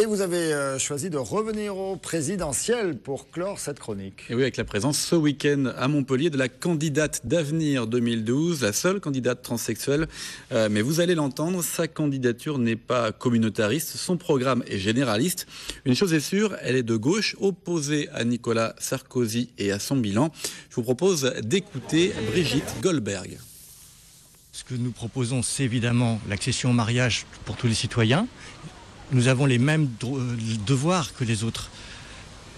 Et vous avez choisi de revenir au présidentiel pour clore cette chronique. Et oui, avec la présence ce week-end à Montpellier de la candidate d'Avenir 2012, la seule candidate transsexuelle. Mais vous allez l'entendre, sa candidature n'est pas communautariste, son programme est généraliste. Une chose est sûre, elle est de gauche, opposée à Nicolas Sarkozy et à son bilan. Je vous propose d'écouter Brigitte Goldberg. Ce que nous proposons, c'est évidemment l'accession au mariage pour tous les citoyens. Nous avons les mêmes devoirs que les autres.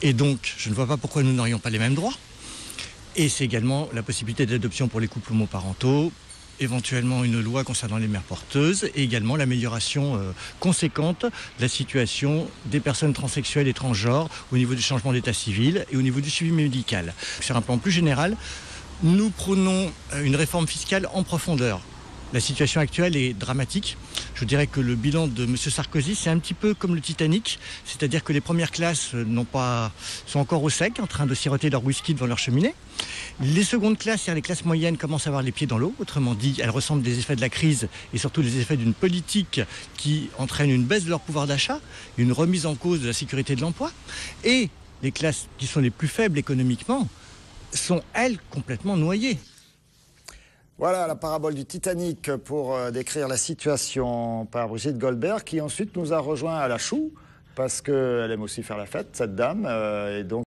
Et donc, je ne vois pas pourquoi nous n'aurions pas les mêmes droits. Et c'est également la possibilité d'adoption pour les couples homoparentaux, éventuellement une loi concernant les mères porteuses et également l'amélioration conséquente de la situation des personnes transsexuelles et transgenres au niveau du changement d'état civil et au niveau du suivi médical. Sur un plan plus général, nous prônons une réforme fiscale en profondeur. La situation actuelle est dramatique. Je dirais que le bilan de M. Sarkozy, c'est un petit peu comme le Titanic, c'est-à-dire que les premières classes sont encore au sec, en train de siroter leur whisky devant leur cheminée. Les secondes classes, c'est-à-dire les classes moyennes, commencent à avoir les pieds dans l'eau. Autrement dit, elles ressentent des effets de la crise et surtout les effets d'une politique qui entraîne une baisse de leur pouvoir d'achat, une remise en cause de la sécurité de l'emploi. Et les classes qui sont les plus faibles économiquement sont, elles, complètement noyées. Voilà la parabole du Titanic pour décrire la situation par Brigitte Goldberg, qui ensuite nous a rejoint à la Choux, parce qu'elle aime aussi faire la fête, cette dame, et donc